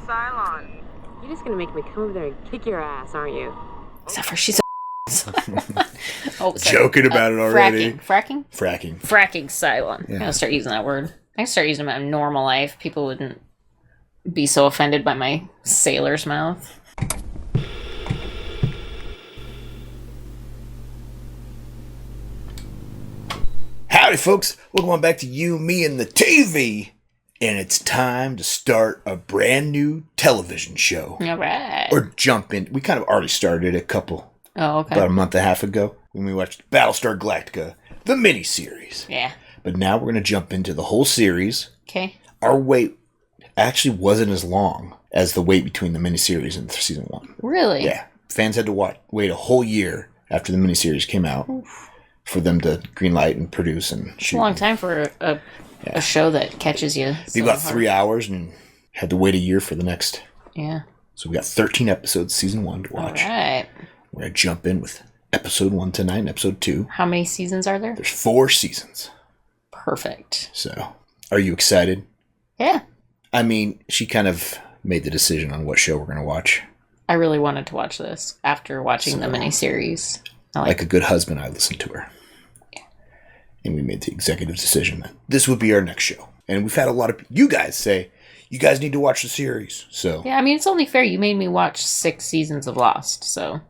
Cylon. You're just gonna make me come over there and kick your ass, aren't you? Except for she's a oh, sorry. Joking about it already. Fracking Cylon. Yeah. I'm gonna start using that word. I can start using it in my normal life. People wouldn't be so offended by my sailor's mouth. Howdy, folks. Welcome on back to You, Me, and the TV. And it's time to start a brand new television show. All right. Or jump in. We kind of already started about a month and a half ago when we watched Battlestar Galactica, the miniseries. Yeah. But now we're going to jump into the whole series. Okay. Our wait actually wasn't as long as the wait between the miniseries and season 1. Really? Yeah. Fans had to wait a whole year after the miniseries came out. Oof. For them to greenlight and produce and shoot. It's a long time for a show that catches you. Be about 3 hours and had to wait a year for the next. Yeah. So we got 13 episodes, season 1 to watch. All right. We're going to jump in with episode 1 to 9, episode 2. How many seasons are there? There's 4 seasons. Perfect. So, are you excited? Yeah. I mean, she kind of made the decision on what show we're going to watch. I really wanted to watch this after watching the miniseries. Like a good husband, I listened to her. And we made the executive decision that this would be our next show. And we've had a lot of you guys say, you guys need to watch the series. So yeah, I mean, it's only fair. You made me watch 6 seasons of Lost, so.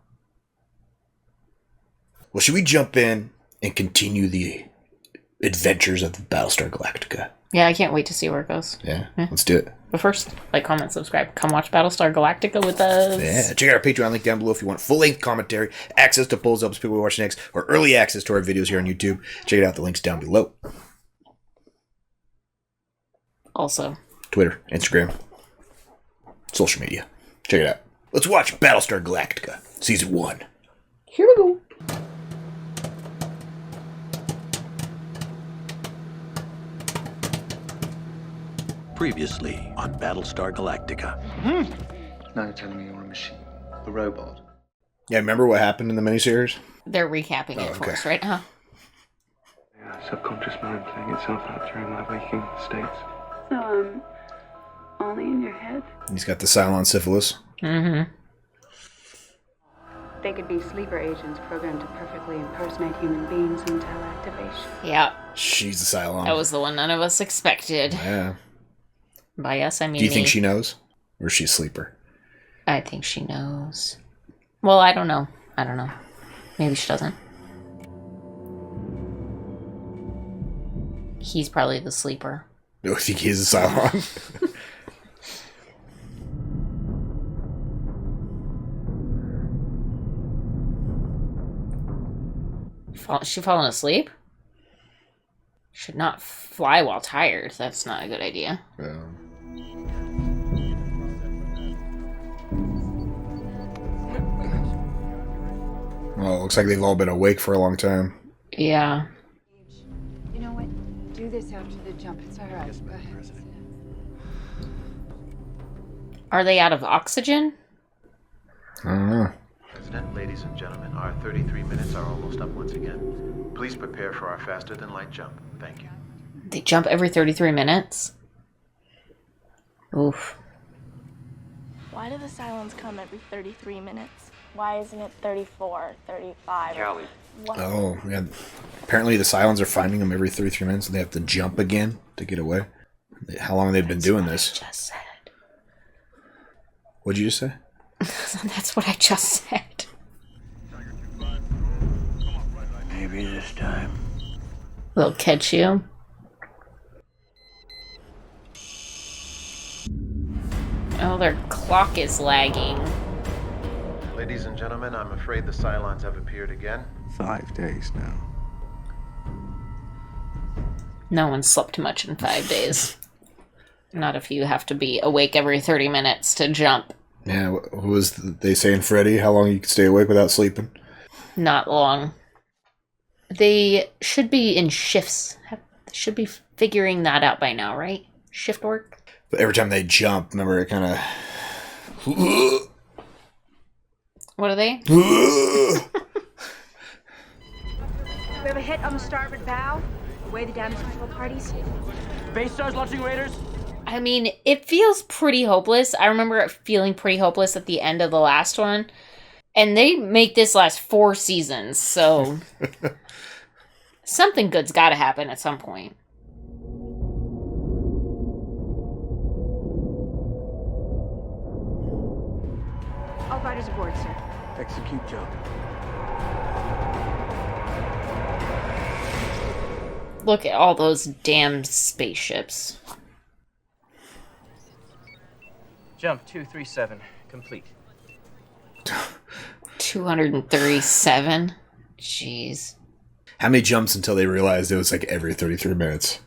Well, should we jump in and continue the adventures of Battlestar Galactica? Yeah, I can't wait to see where it goes. Yeah. Let's do it. But first, like, comment, subscribe. Come watch Battlestar Galactica with us. Yeah, check out our Patreon link down below if you want full-length commentary, access to polls, helps people watch next, or early access to our videos here on YouTube. Check it out. The link's down below. Also. Twitter, Instagram, social media. Check it out. Let's watch Battlestar Galactica, Season 1. Here we go. Previously on Battlestar Galactica. Now you're telling me you're a machine. A robot. Yeah, remember what happened in the miniseries? They're recapping it for us right now. Yeah, subconscious mind playing itself out during my waking states. So, only in your head? He's got the Cylon syphilis. Mm-hmm. They could be sleeper agents programmed to perfectly impersonate human beings until activation. Yeah. She's the Cylon. That was the one none of us expected. Yeah. By us, I mean Do you think she knows? Or is she a sleeper? I think she knows. Well, I don't know. Maybe she doesn't. He's probably the sleeper. I think he's a Cylon. She fallen asleep? Should not fly while tired. That's not a good idea. Well, it looks like they've all been awake for a long time. Yeah. You know what? Do this after the jump. It's all right. Go ahead. Are they out of oxygen? I don't know. President, ladies and gentlemen, our 33 minutes are almost up once again. Please prepare for our faster-than-light jump. Thank you. They jump every 33 minutes? Oof. Why do the Cylons come every 33 minutes? Why isn't it 34, 35? Callie. What? Oh, yeah. Apparently the Cylons are finding them every 3 minutes and they have to jump again to get away. How long have they been doing this? I just said. What'd you just say? That's what I just said. Maybe this time. They'll catch you. Oh, their clock is lagging. Ladies and gentlemen, I'm afraid the Cylons have appeared again. 5 days now. No one slept much in 5 days. Not if you have to be awake every 30 minutes to jump. Yeah, what was they saying, Freddy? How long you could stay awake without sleeping? Not long. They should be in shifts. They should be figuring that out by now, right? Shift work? But every time they jump, remember, it kind of... What are they? We have a hit on the starboard bow. Away the damage control parties. Base stars launching raiders. I mean, it feels pretty hopeless. I remember it feeling pretty hopeless at the end of the last one. And they make this last 4 seasons, so something good's got to happen at some point. All fighters aboard, sir. Execute jump. Look at all those damn spaceships. Jump 237, complete. 237? Jeez. How many jumps until they realized it was like every 33 minutes?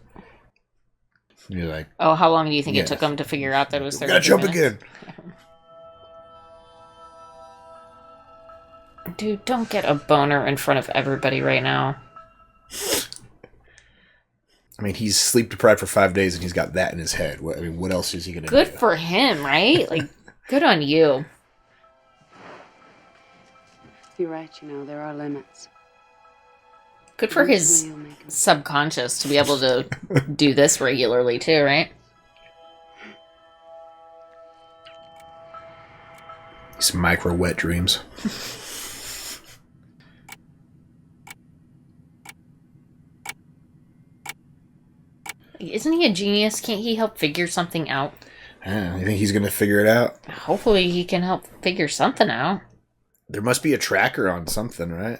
You're like, Oh, how long do you think Yeah. it took them to figure out that it was we 33 gotta jump minutes? again. Dude, don't get a boner in front of everybody right now. I mean, he's sleep deprived for 5 days and he's got that in his head. What else is he gonna Good do? for him, right? Like, good on you. You're right, there are limits. Good for his Eventually you'll make 'em. subconscious to be able to do this regularly, too, right? Some micro wet dreams. Isn't he a genius? Can't he help figure something out? You think he's gonna figure it out? Hopefully he can help figure something out. There must be a tracker on something, right?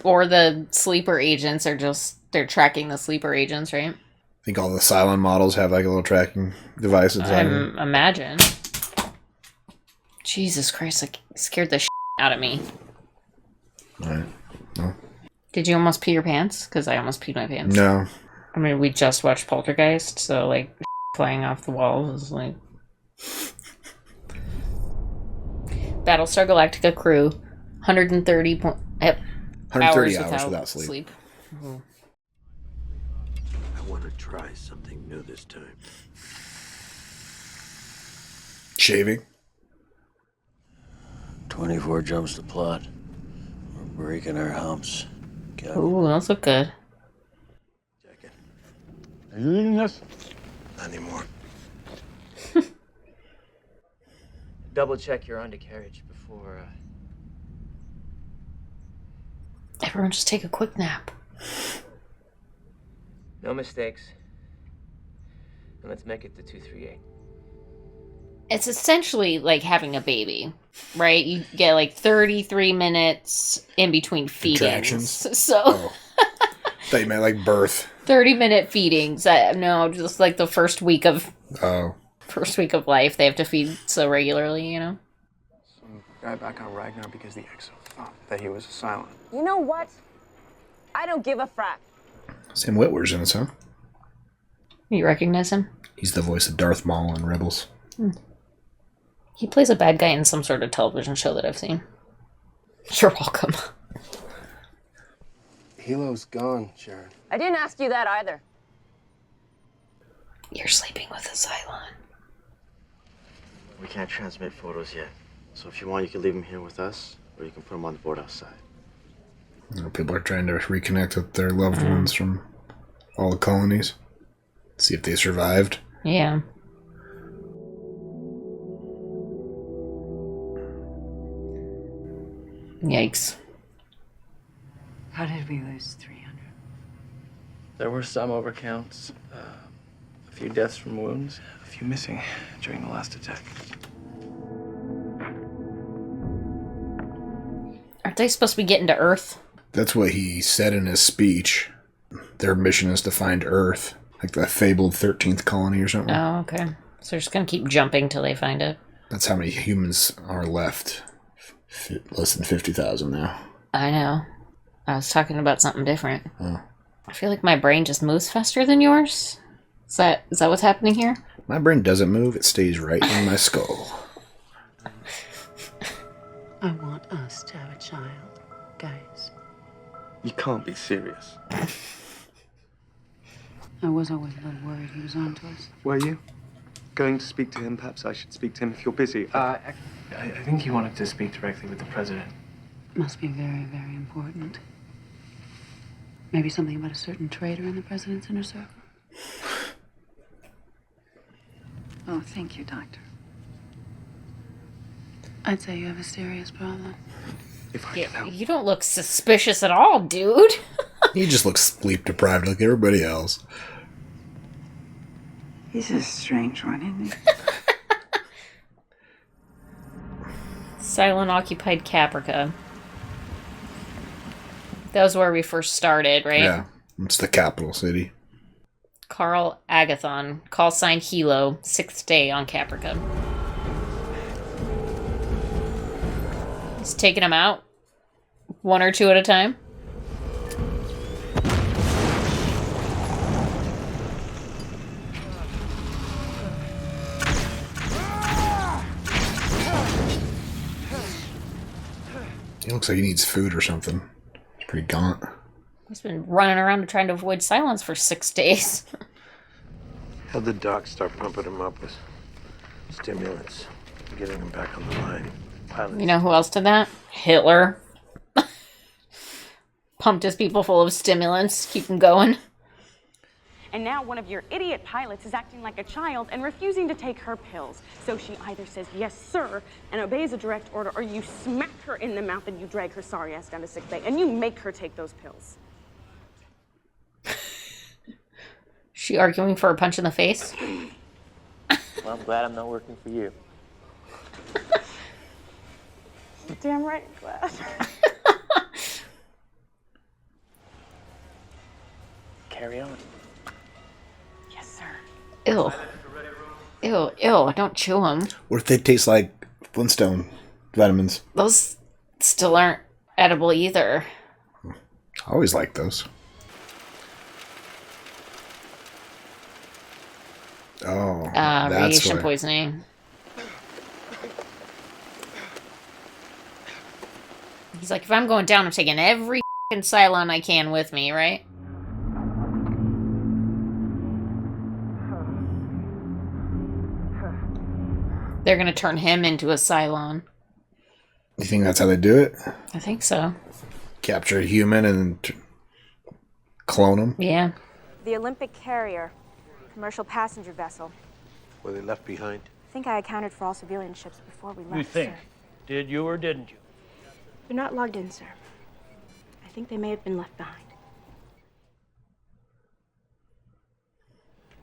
Or the sleeper agents are they're tracking the sleeper agents, right? I think all the Cylon models have like a little tracking device inside them. Imagine. Jesus Christ, that scared the shit out of me. Alright. No. Did you almost pee your pants? Because I almost peed my pants. No. I mean, we just watched Poltergeist, so, like, flying off the walls is like... Battlestar Galactica crew, 130 130 hours without sleep. I want to try something new this time. Shaving. 24 jumps to plot. We're breaking our humps. Ooh, those look good. Are you eating this? Not anymore. Double check your undercarriage before, Everyone just take a quick nap. No mistakes. And let's make it to 238. It's essentially like having a baby, right? You get like 33 minutes in between feedings. Contractions? So... Oh. Thought you meant like birth. 30-minute feedings. No, just like the first week of life, they have to feed so regularly, Some guy back on Ragnar because the Exo thought that he was a Cylon. You know what? I don't give a frak. Sam Witwer's in this, huh? You recognize him? He's the voice of Darth Maul in Rebels. He plays a bad guy in some sort of television show that I've seen. You're welcome. Helo's gone, Sharon. I didn't ask you that either. You're sleeping with a Cylon. We can't transmit photos yet. So if you want, you can leave them here with us, or you can put them on the board outside. People are trying to reconnect with their loved ones from all the colonies. See if they survived. Yeah. Yikes. How did we lose 300? There were some overcounts. A few deaths from wounds. A few missing during the last attack. Aren't they supposed to be getting to Earth? That's what he said in his speech. Their mission is to find Earth. Like the fabled 13th colony or something. Oh, okay. So they're just gonna keep jumping till they find it. That's how many humans are left. Less than 50,000 now. I know. I was talking about something different. Oh. I feel like my brain just moves faster than yours. Is that what's happening here? My brain doesn't move. It stays right in my skull. I want us to have a child, guys. You can't be serious. I was always a little worried he was onto us. Were you? Going to speak to him? Perhaps I should speak to him if you're busy. I think he wanted to speak directly with the president. Must be very, very important. Maybe something about a certain traitor in the president's inner circle. Oh, thank you, Doctor. I'd say you have a serious problem. If I can help. You don't look suspicious at all, dude. He just looks sleep deprived like everybody else. He's a strange one, isn't he? Cylon occupied Caprica. That was where we first started, right? Yeah, it's the capital city. Carl Agathon, call sign Hilo, 6th day on Caprica. He's taking them out. 1 or 2 at a time. He looks like he needs food or something. He's pretty gaunt. He's been running around trying to avoid Cylons for 6 days. How'd the doc start pumping him up with stimulants, getting him back on the line? Pilots. You know who else did that? Hitler. Pumped his people full of stimulants, keep them going. And now one of your idiot pilots is acting like a child and refusing to take her pills. So she either says, yes, sir, and obeys a direct order, or you smack her in the mouth and you drag her sorry ass down to sick bay, and you make her take those pills. She arguing for a punch in the face? Well, I'm glad I'm not working for you. Damn right, glad. Carry on. Yes, sir. Ew. Ew, ew, don't chew them. What if they taste like Flintstone vitamins? Those still aren't edible either. I always like those. Oh, that's radiation why. poisoning. He's like, if I'm going down, I'm taking every f***ing Cylon I can with me, right? They're gonna turn him into a Cylon. You think that's how they do it? I think so. Capture a human and clone him? Yeah. The Olympic carrier, commercial passenger vessel. Were they left behind? I think I accounted for all civilian ships before we left, You think? sir. Did you or didn't you? They're not logged in, sir. I think they may have been left behind.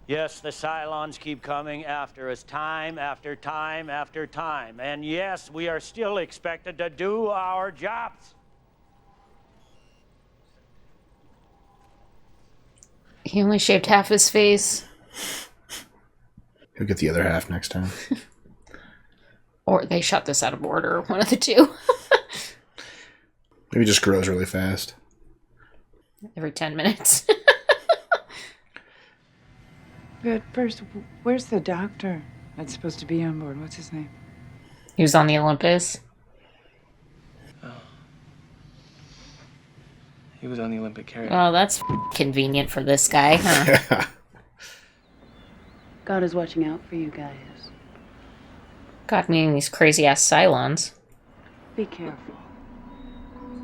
Yes, the Cylons keep coming after us time after time after time. And yes, we are still expected to do our jobs. He only shaved half his face. He'll get the other half next time. Or they shot this out of order. One of the two. Maybe it just grows really fast. Every 10 minutes. But first, where's the doctor that's supposed to be on board? What's his name? He was on the Olympus. Oh. He was on the Olympic carrier. Oh, that's convenient for this guy, huh? God is watching out for you guys. God, meaning these crazy-ass Cylons. Be careful.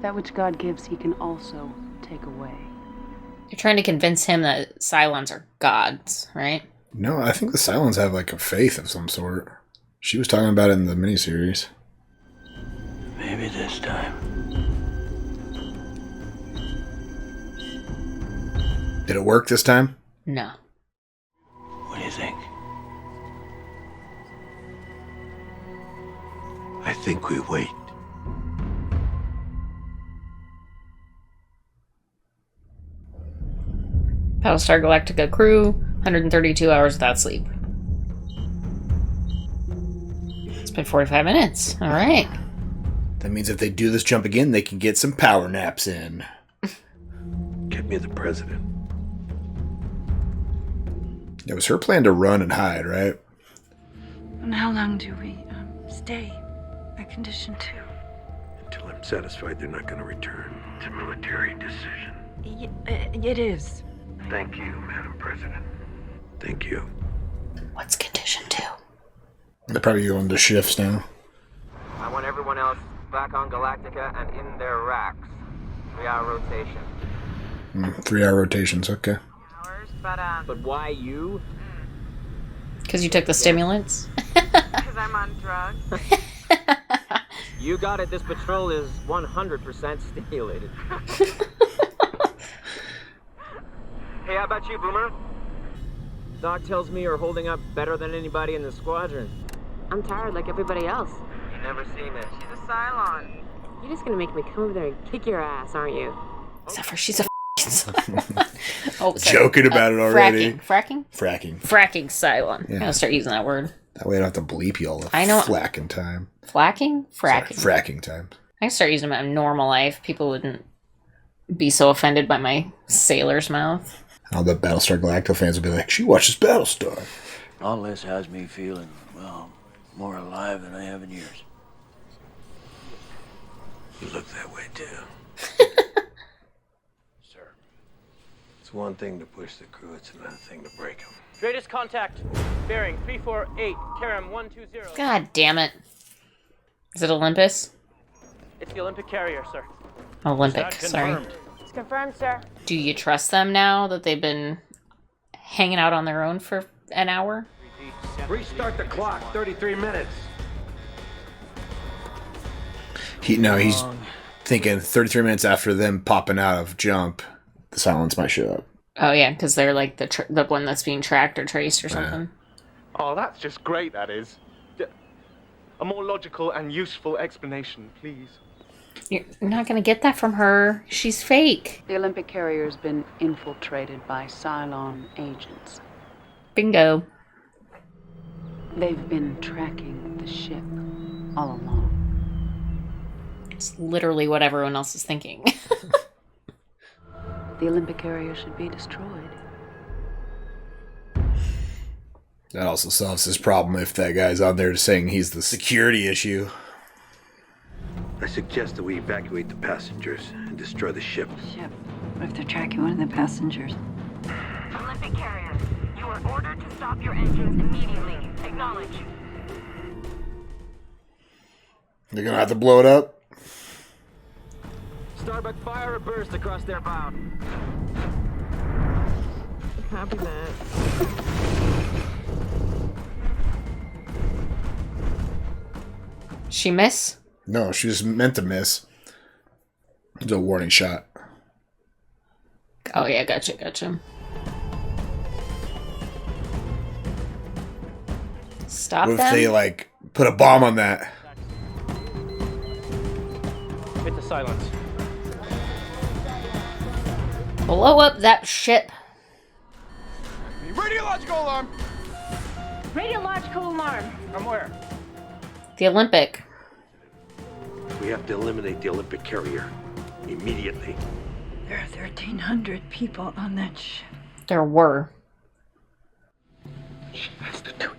That which God gives, he can also take away. You're trying to convince him that Cylons are gods, right? No, I think the Cylons have like a faith of some sort. She was talking about it in the miniseries. Maybe this time. Did it work this time? No. What do you think? I think we wait. Battlestar Galactica crew, 132 hours without sleep. It's been 45 minutes. All right. That means if they do this jump again, they can get some power naps in. Get me the president. It was her plan to run and hide, right? And how long do we stay at Condition 2? Until I'm satisfied they're not going to return. It's a military decision. It is. Thank you, Madam President. Thank you. What's Condition 2? They're probably going to shifts now. I want everyone else back on Galactica and in their racks. 3-hour rotation. 3-hour rotations, okay. But why you? Because you took the stimulants? Because I'm on drugs. You got it. This patrol is 100% stimulated. Hey, how about you, Boomer? Doc tells me you're holding up better than anybody in the squadron. I'm tired like everybody else. You never seen it. She's a Cylon. You're just gonna make me come over there and kick your ass, aren't you? Except for she's a oh, sorry. Joking about it already. Fracking? Fracking. Fracking Cylon. Yeah. I'm gonna start using that word. That way I don't have to bleep you all the I know. flacking time. Flacking? Fracking. Sorry, fracking time. I can start using them in normal life. People wouldn't be so offended by my sailor's mouth. All the Battlestar Galactica fans will be like, she watches Battlestar. All this has me feeling, well, more alive than I have in years. You look that way, too. Sir, it's one thing to push the crew, it's another thing to break them. Greatest contact. Bearing 348, Karam 120. God damn it. Is it Olympus? It's the Olympic carrier, sir. Olympic, sorry. It's confirmed, sir. Do you trust them now that they've been hanging out on their own for an hour? Restart the clock, 33 minutes. He's thinking 33 minutes after them popping out of jump, the Cylons might show up. Oh yeah, because they're like the one that's being tracked or traced or something. Oh, that's just great, that is. A more logical and useful explanation, please. You're not going to get that from her. She's fake. The Olympic carrier's been infiltrated by Cylon agents. Bingo. They've been tracking the ship all along. It's literally what everyone else is thinking. The Olympic carrier should be destroyed. That also solves his problem if that guy's on there saying he's the security issue. I suggest that we evacuate the passengers and destroy the ship. Ship? What if they're tracking one of the passengers? Olympic carrier, you are ordered to stop your engines immediately. Acknowledge. They're gonna have to blow it up. Starbuck, fire a burst across their bow. Copy that. She miss? No, she just meant to miss. It's a warning shot. Oh yeah, gotcha. Stop What them? if they, like, put a bomb on that? Hit the silence. Blow up that ship. Radiological alarm! Radiological alarm. From where? The Olympic. We have to eliminate the Olympic carrier immediately. There are 1,300 people on that ship. There were. She has to do it.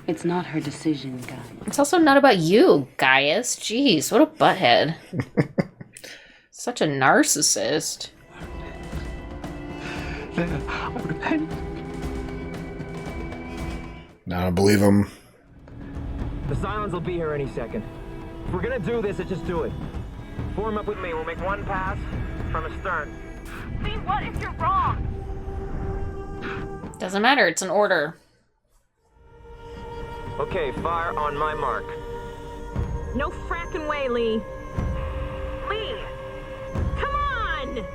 It's not her decision, guys. It's also not about you, Gaius. Jeez, what a butthead. Such a narcissist. I would have panicked. No, I don't believe him. The Cylons will be here any second. If we're gonna do this, let's just do it. Form up with me. We'll make one pass from astern. Lee, what if you're wrong? Doesn't matter, it's an order. Okay, fire on my mark. No fracking way, Lee. Lee! Come on!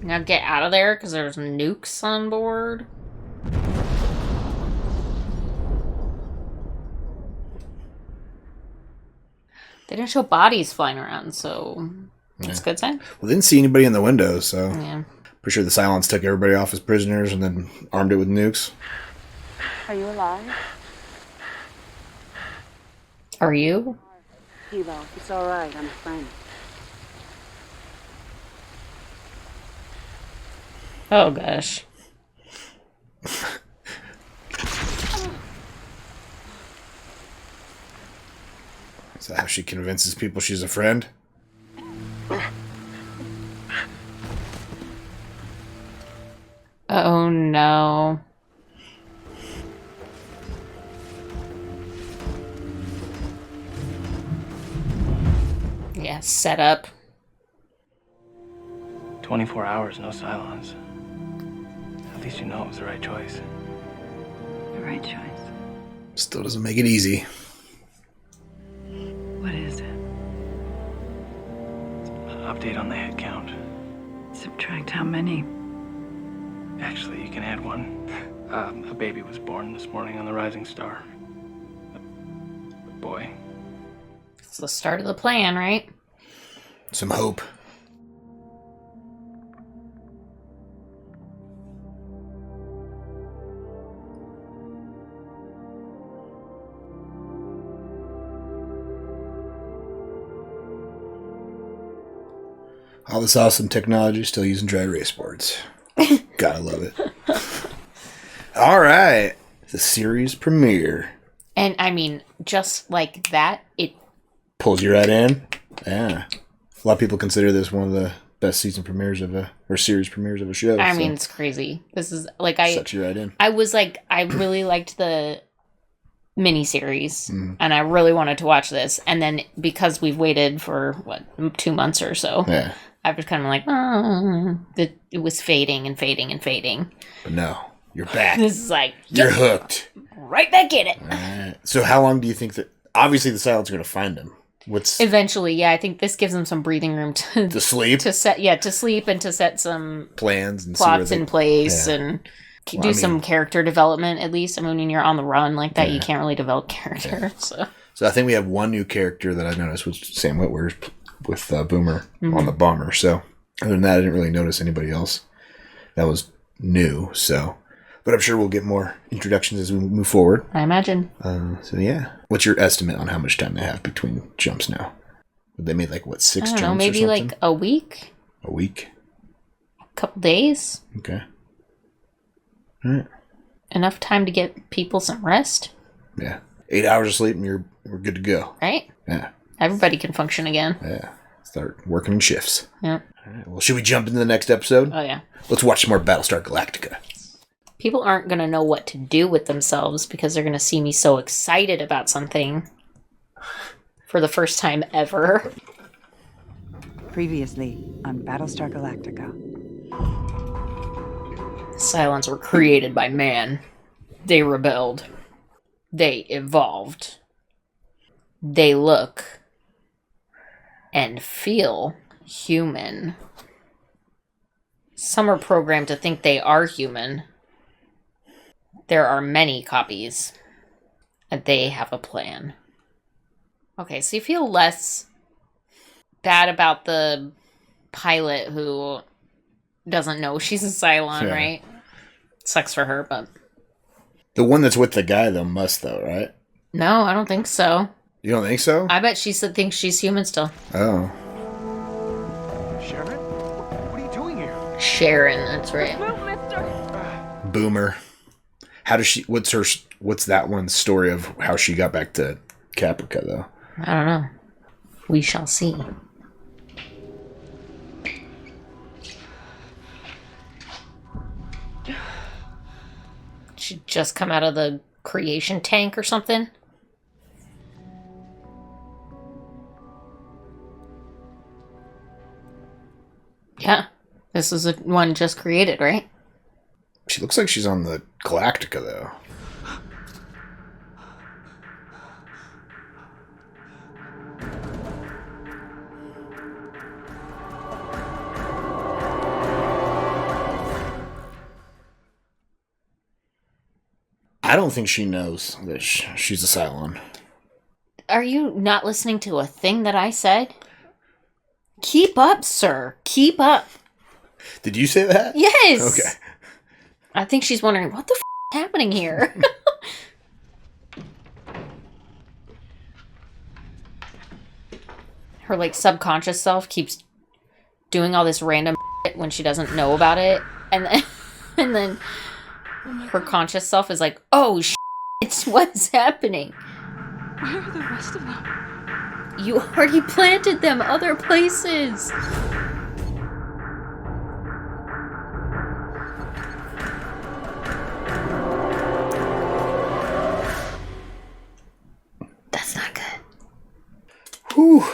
Now get out of there because there's nukes on board. They didn't show bodies flying around, so that's a good sign. Well, they didn't see anybody in the window, so Yeah. pretty sure the Cylons took everybody off as prisoners and then armed it with nukes. Are you alive? Are you? Hilo, it's all right. I'm a friend. Oh gosh. Is that how she convinces people she's a friend? Oh no. Yeah, set up. 24 hours, no Cylons. At least you know it was the right choice. The right choice. Still doesn't make it easy. What is it? Update on the head count. Subtract how many? Actually, you can add one. A baby was born this morning on the Rising Star. A boy. It's the start of the plan, right? Some hope. All this awesome technology still using dry erase boards. Gotta love it. All right. The series premiere. And I mean, just like that, it Pulls you right in. Yeah. A lot of people consider this one of the best season premieres of or series premieres of a show. I mean, it's crazy. This is like sucks you right in. I was like, I really liked the miniseries, and I really wanted to watch this. And then because we've waited for 2 months or so, yeah, I was kind of like, oh, it was fading and fading and fading. But no, you're back. This is like you're hooked. Right back in it. All right. So how long do you think that? Obviously, the Cylons are going to find him. Eventually, yeah. I think this gives them some breathing room to sleep, to sleep, and to set some plans and plots in place, yeah. and do some character development. At least, I mean, when you're on the run like that, you can't really develop character. Yeah. So I think we have one new character that I noticed was Sam Witwer with Boomer on the bomber. So other than that, I didn't really notice anybody else that was new. So, but I'm sure we'll get more introductions as we move forward. I imagine. So yeah, what's your estimate on how much time they have between jumps now? They made 6 jumps? I don't know, maybe like a week. A week. A couple days. Okay. All right. Enough time to get people some rest. Yeah. 8 hours of sleep and we're good to go. Right? Yeah. Everybody can function again. Yeah. Start working in shifts. Yeah. All right. Well, should we jump into the next episode? Oh, yeah. Let's watch some more Battlestar Galactica. People aren't going to know what to do with themselves because they're going to see me so excited about something for the first time ever. Previously on Battlestar Galactica. Cylons were created by man. They rebelled. They evolved. They look and feel human. Some are programmed to think they are human. There are many copies, and they have a plan. Okay, so you feel less bad about the pilot who doesn't know she's a Cylon, right? Sucks for her, but... The one that's with the guy, though, must, though, right? No, I don't think so. You don't think so? I bet she thinks she's human still. Oh. Sharon? What are you doing here? Sharon, that's right. Boomer. How does she... What's that one's story of how she got back to Caprica, though? I don't know. We shall see. She just come out of the creation tank or something? Yeah. This is the one just created, right? She looks like she's on the Galactica, though. I don't think she knows that she's a Cylon. Are you not listening to a thing that I said? Keep up, sir. Keep up. Did you say that? Yes. Okay. I think she's wondering, what the f*** is happening here? Her, subconscious self keeps doing all this random shit when she doesn't know about it. And then her conscious self is like, oh, shit, what's happening? Where are the rest of them? You already planted them other places. That's not good. Whew.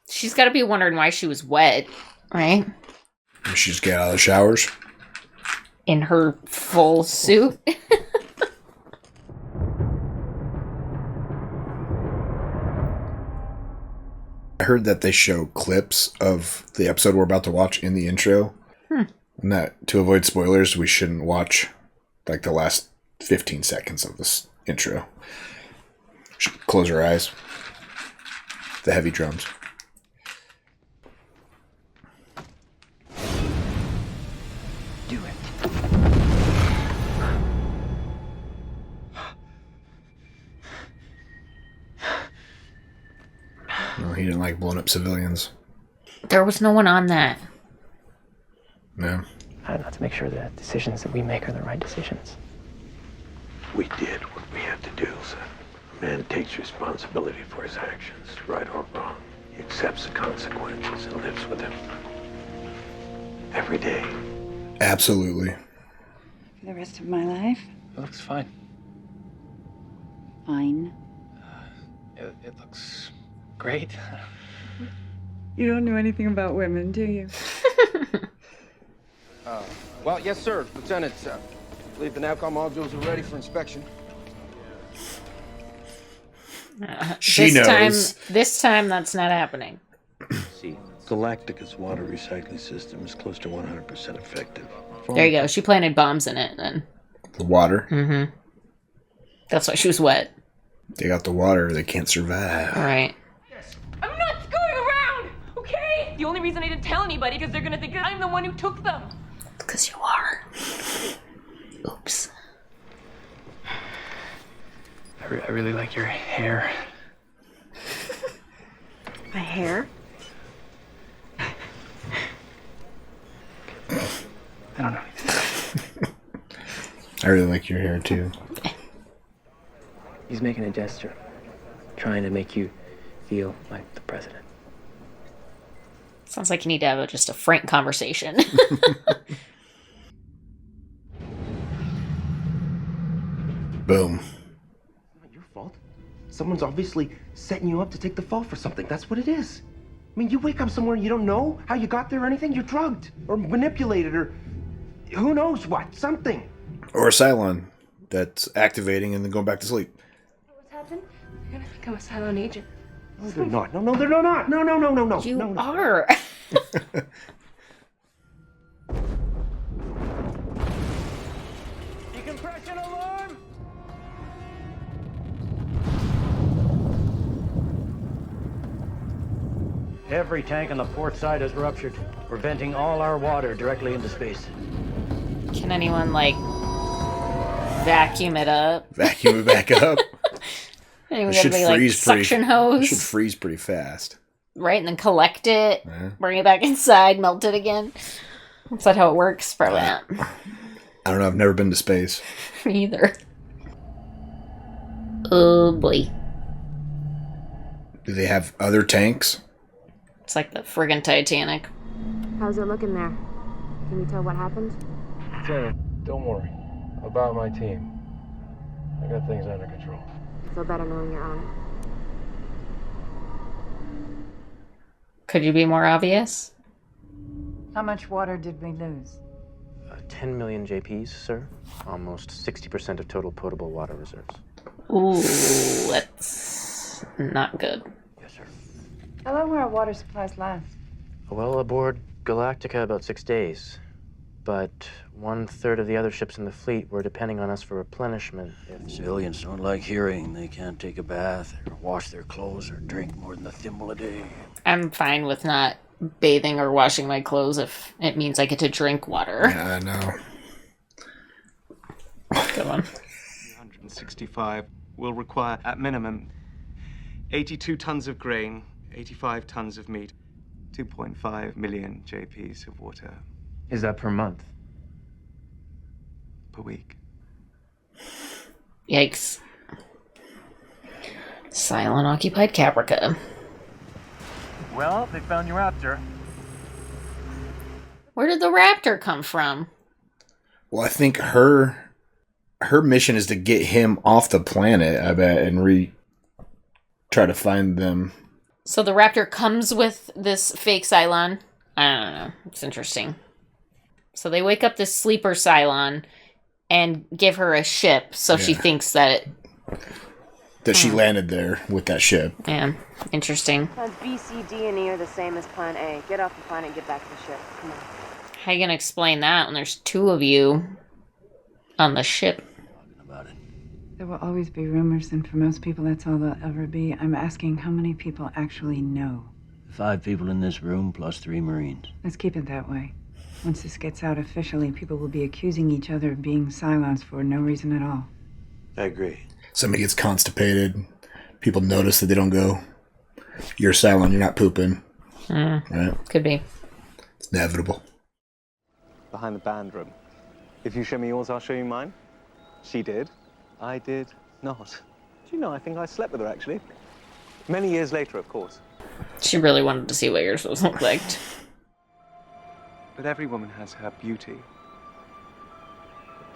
She's got to be wondering why she was wet. Right? She just got out of the showers. In her full suit. I heard that they show clips of the episode we're about to watch in the intro. And that, to avoid spoilers, we shouldn't watch like the last 15 seconds of this intro. Should close our eyes. The heavy drums. Do it. No, he didn't like blowing up civilians. There was no one on that. No. Not to make sure the decisions that we make are the right decisions. We did what we had to do, son. A man takes responsibility for his actions, right or wrong. He accepts the consequences and lives with them. Every day. Absolutely. For the rest of my life? It looks fine. Fine. It looks great. You don't know anything about women, do you? Well, yes, sir, Lieutenant. I believe the NAVCOM modules are ready for inspection. She knows. This time, that's not happening. See, Galactica's water recycling system is close to 100% effective. There you go. She planted bombs in it then. The water? Mm-hmm. That's why she was wet. They got the water. They can't survive. Right. I'm not screwing around, okay? The only reason I didn't tell anybody because they're gonna think that I'm the one who took them. Because you are. Oops. I really like your hair. My hair? I don't know. I really like your hair, too. He's making a gesture, trying to make you feel like the president. Sounds like you need to have just a frank conversation. Boom. Not your fault. Someone's obviously setting you up to take the fall for something. That's what it is. I mean, you wake up somewhere and you don't know how you got there or anything. You're drugged or manipulated or who knows what. Something. Or a Cylon that's activating and then going back to sleep. What's happened? You're gonna become a Cylon agent. No, they're not. No, they're not. No. You are. Decompression alarm! Every tank on the port side is ruptured. We're venting all our water directly into space. Can anyone, like, vacuum it up? Vacuum it back up? Anyone It got should to be, like, freeze suction hose? It should freeze pretty fast. Right, and then collect it, Yeah. bring it back inside, melt it again. Is that how it works? Probably not. I don't know. I've never been to space. Me either. Oh, boy. Do they have other tanks? It's like the friggin' Titanic. How's it looking there? Can you tell what happened? Lieutenant, don't worry about my team. I got things under control. I feel better knowing you're on it. Could you be more obvious? How much water did we lose? 10 million JPs, sir. Almost 60% of total potable water reserves. Ooh, that's not good. How long will our water supplies last? Well, aboard Galactica, about 6 days. But 1/3 of the other ships in the fleet were depending on us for replenishment. Civilians don't like hearing they can't take a bath or wash their clothes or drink more than a thimble a day. I'm fine with not bathing or washing my clothes if it means I get to drink water. Yeah, I know. Go on. 165 will require, at minimum, 82 tons of grain, 85 tons of meat, 2.5 million JPs of water. Is that per month? Per week. Yikes. Cylon occupied Caprica. Well, they found your raptor. Where did the raptor come from? Well, I think her mission is to get him off the planet, I bet, and try to find them. So the raptor comes with this fake Cylon I don't know. It's interesting. So they wake up this sleeper Cylon and give her a ship, so she thinks that she landed there with that ship. Yeah, interesting. Plans B, C, D, and E are the same as Plan A. Get off the planet and get back to the ship. Come on. How you gonna explain that when there's 2 of you on the ship? There will always be rumors, and for most people, that's all there'll ever be. I'm asking how many people actually know. 5 people in this room plus 3 Marines. Let's keep it that way. Once this gets out officially, people will be accusing each other of being Cylons for no reason at all. I agree. Somebody gets constipated. People notice that they don't go, "You're Cylon, you're not pooping." Right? Could be. It's inevitable. Behind the band room. If you show me yours, I'll show you mine. She did. I did not. Do you know, I think I slept with her, actually. Many years later, of course. She really wanted to see what yours was look like. But every woman has her beauty.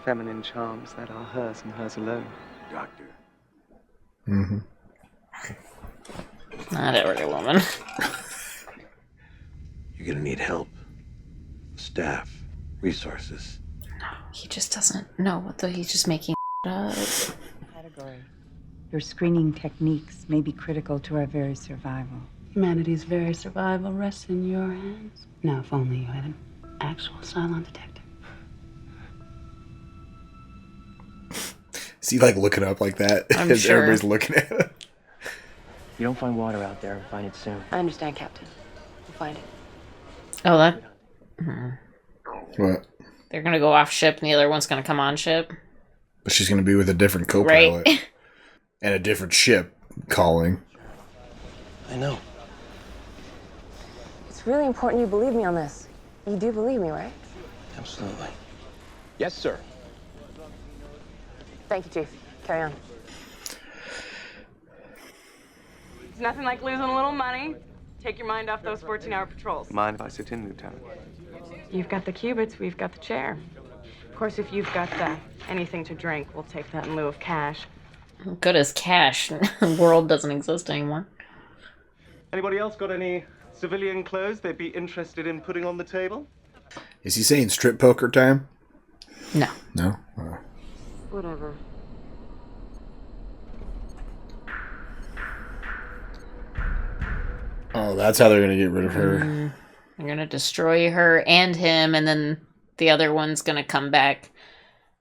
Feminine charms that are hers and hers alone. Doctor. Mm-hmm. Not every woman. You're gonna need help. Staff. Resources. No, he just doesn't know what he's just making up. Category. Your screening techniques may be critical to our very survival. Humanity's very survival rests in your hands. Now, if only you had an actual Cylon detector. Is he like looking up like that? I'm as sure. Everybody's looking at him. You don't find water out there, find it soon. I understand, Captain. We'll find it. Oh, that... What? They're gonna go off ship and the other one's gonna come on ship. But she's going to be with a different co-pilot. Right. And a different ship calling. I know. It's really important you believe me on this. You do believe me, right? Absolutely. Yes, sir. Thank you, Chief. Carry on. It's nothing like losing a little money. Take your mind off those 14-hour patrols. Mind if I sit in, Lieutenant? You've got the cubits, we've got the chair. Of course, if you've got anything to drink, we'll take that in lieu of cash. Good as cash. The world doesn't exist anymore. Anybody else got any civilian clothes they'd be interested in putting on the table? Is he saying strip poker time? No. No? Whatever. Oh, that's how they're going to get rid of her. They're gonna destroy her and him, and then the other one's gonna come back.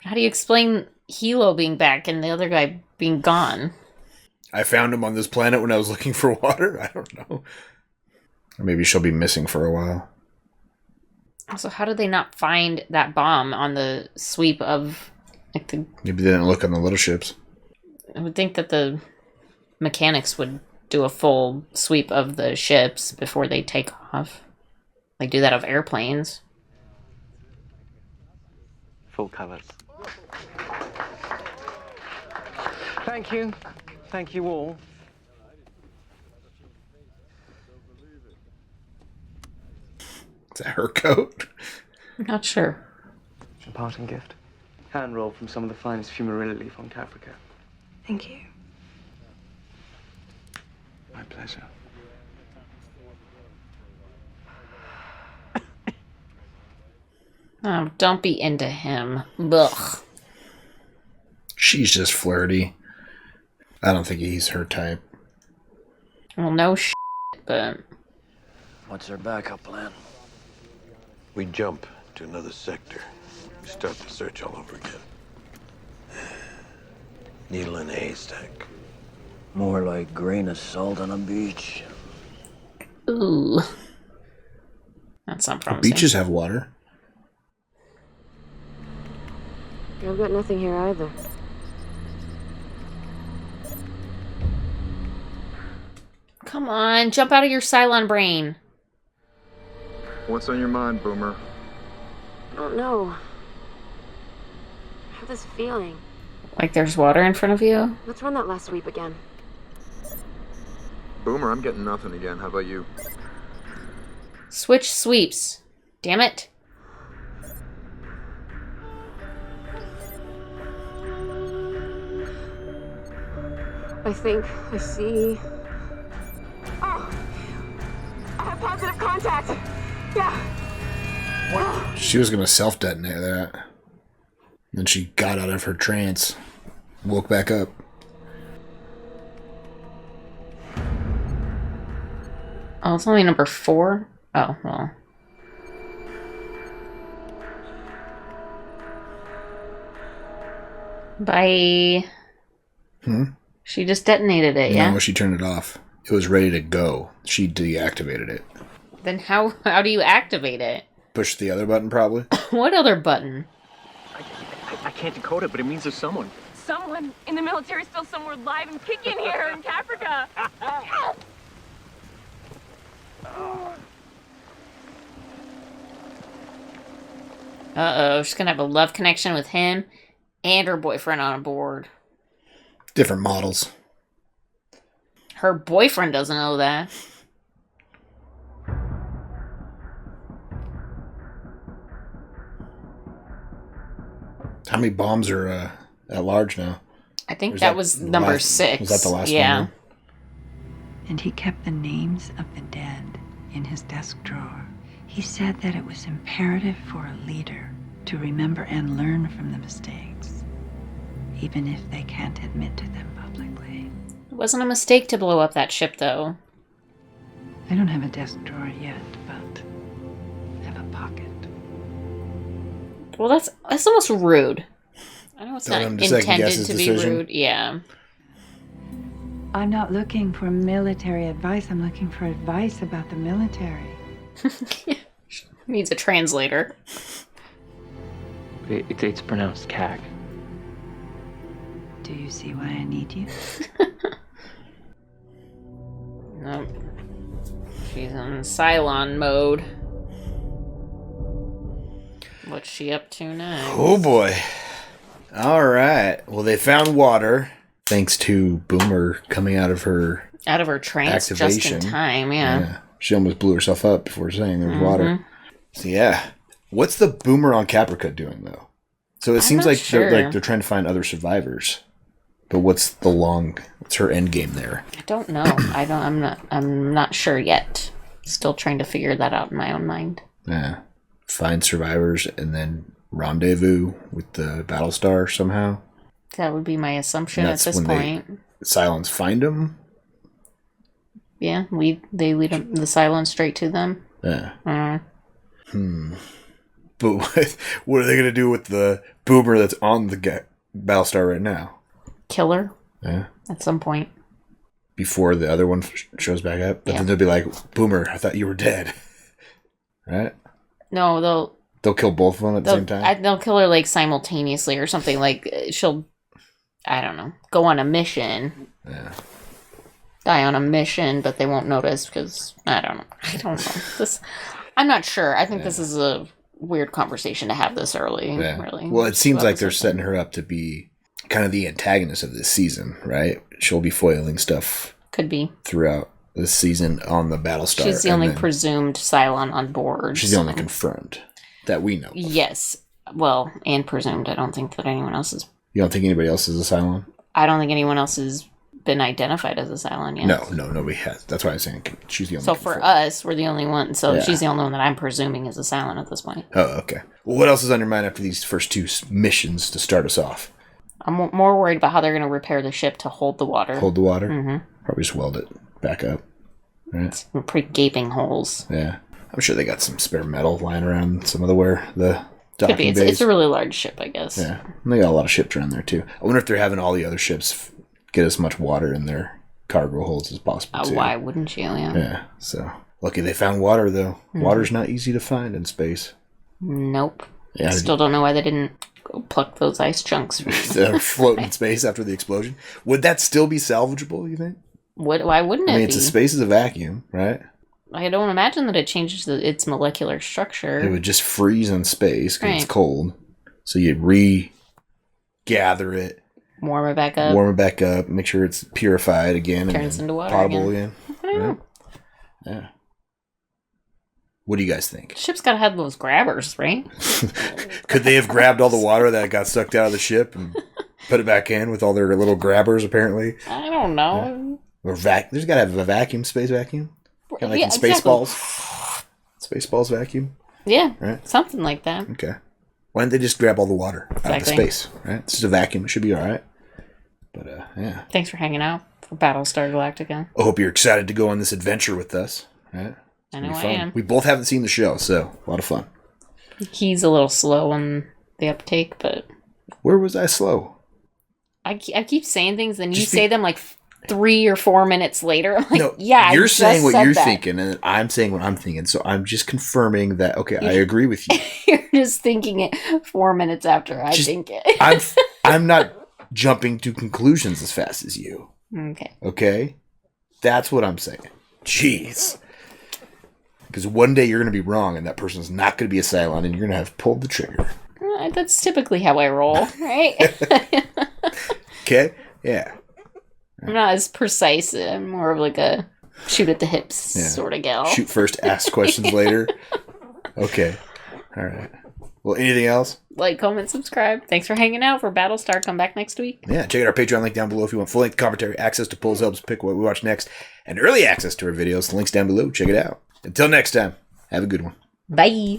How do you explain Hilo being back and the other guy being gone? I found him on this planet when I was looking for water. I don't know. Or maybe she'll be missing for a while. Also, how did they not find that bomb on the sweep of like the... Maybe they didn't look on the little ships. I would think that the mechanics would do a full sweep of the ships before they take off. Like do that of airplanes. Full colors. Thank you. Thank you all. Is that her coat? I'm not sure. A parting gift. Hand roll from some of the finest fumarilla leaf on Caprica. Thank you. My pleasure. Oh, don't be into him. Ugh. She's just flirty. I don't think he's her type. Well, no but... What's our backup plan? We jump to another sector. We start the search all over again. Needle in a haystack. More like grain of salt on a beach. Ooh. That's not promising. Beaches have water. I've got nothing here either. Come on, jump out of your Cylon brain. What's on your mind, Boomer? I don't know. I have this feeling. Like there's water in front of you? Let's run that last sweep again. Boomer, I'm getting nothing again. How about you? Switch sweeps. Damn it. I think I see... Oh! I have positive contact! She was going to self-detonate that. Then she got out of her trance. Woke back up. Oh, it's only number 4? Oh, well. Bye. She just detonated it, yeah? No, she turned it off. It was ready to go. She deactivated it. Then how do you activate it? Push the other button, probably. What other button? I can't decode it, but it means there's someone. Someone in the military still somewhere alive and kicking here in Caprica. Uh-oh, she's gonna have a love connection with him and her boyfriend on board. Different models. Her boyfriend doesn't know that. How many bombs are at large now? I think that was number 6. Was that the last yeah. one? And he kept the names of the dead in his desk drawer. He said that it was imperative for a leader to remember and learn from the mistakes, even if they can't admit to them publicly. It wasn't a mistake to blow up that ship, though. I don't have a desk drawer yet, but I have a pocket. Well, that's almost rude. I know it's Tell not him to second-guess intended his to decision. be rude. Yeah. I'm not looking for military advice. I'm looking for advice about the military. Needs a translator. It's pronounced CAG. Do you see why I need you? Nope. She's in Cylon mode. What's she up to now? Oh boy. All right. Well, they found water thanks to Boomer coming out of her trance activation. just in time, yeah. She almost blew herself up before saying there was water. So yeah. What's the Boomer on Caprica doing though? So it seems like they're trying to find other survivors. But what's her end game there? I don't know. I'm not sure yet. Still trying to figure that out in my own mind. Yeah. Find survivors and then rendezvous with the Battlestar somehow. That would be my assumption at this point. Cylons find them. Yeah, they lead the Cylons straight to them. Yeah. But what are they going to do with the Boomer that's on the Battlestar right now? Kill her. Yeah. At some point. Before the other one shows back up. But then they'll be like, Boomer, I thought you were dead. Right? No, they'll kill both of them at the same time? They'll kill her like simultaneously or something. Like she'll, I don't know, go on a mission. Yeah. Die on a mission, but they won't notice because I don't know. I'm not sure. I think this is a weird conversation to have this early. Yeah. Really. Well, it seems like they're setting her up to be kind of the antagonist of this season, right? She'll be foiling stuff. Could be. Throughout this season on the Battlestar. She's the only presumed Cylon on board. She's the only confirmed that we know of. Yes. Well, and presumed. I don't think that anyone else is. You don't think anybody else is a Cylon? I don't think anyone else has been identified as a Cylon yet. No, nobody has. That's why I'm saying she's the only So for us, we're the only one. So she's the only one that I'm presuming is a Cylon at this point. Oh, okay. Well, what else is on your mind after these first 2 missions to start us off? I'm more worried about how they're going to repair the ship to hold the water. Hold the water? Mm-hmm. Probably just weld it back up. Right? Some pretty gaping holes. Yeah. I'm sure they got some spare metal lying around some of the docking Could be. bays. It's a really large ship, I guess. Yeah. And they got a lot of ships around there, too. I wonder if they're having all the other ships get as much water in their cargo holds as possible, too. Why wouldn't you? Yeah. So, lucky they found water, though. Water's not easy to find in space. Nope. Yeah, Still don't know why they didn't go pluck those ice chunks. That are floating in space after the explosion. Would that still be salvageable, you think? Why wouldn't it be? Space is a vacuum, right? I don't imagine that it changes its molecular structure. It would just freeze in space because it's cold. So you'd regather it. Warm it back up. Make sure it's purified again. Turns into water potable again. Right? Yeah. What do you guys think? Ship's got to have those grabbers, right? Could they have grabbed all the water that got sucked out of the ship and put it back in with all their little grabbers, apparently? I don't know. Or there's got to have a vacuum, space vacuum. Kind of like in Spaceballs. Spaceballs vacuum? Yeah, Right? something like that. Okay. Why didn't they just grab all the water out of the Exactly. space? Right? It's just a vacuum. It should be all right. But, yeah. Thanks for hanging out for Battlestar Galactica. I hope you're excited to go on this adventure with us. Right? I know It'll be I fun. am. We both haven't seen the show, so a lot of fun. He's a little slow on the uptake, but... Where was I slow? I keep saying things, and you say them like 3 or 4 minutes later. I'm like, No, yeah, you're I just saying what said you're that. thinking, and I'm saying what I'm thinking. So I'm just confirming that, okay, I agree with you. You're just thinking it 4 minutes after I think it. I'm not jumping to conclusions as fast as you. Okay. Okay? That's what I'm saying. Jeez. Because one day you're going to be wrong, and that person's not going to be a Cylon, and you're going to have pulled the trigger. That's typically how I roll, right? Okay? Yeah. I'm not as precise. I'm more of like a shoot at the hips sort of gal. Shoot first, ask questions later. Okay. All right. Well, anything else? Like, comment, subscribe. Thanks for hanging out for Battlestar. Come back next week. Yeah, check out our Patreon link down below if you want full-length commentary, access to polls, helps pick what we watch next, and early access to our videos. The link's down below. Check it out. Until next time, have a good one. Bye.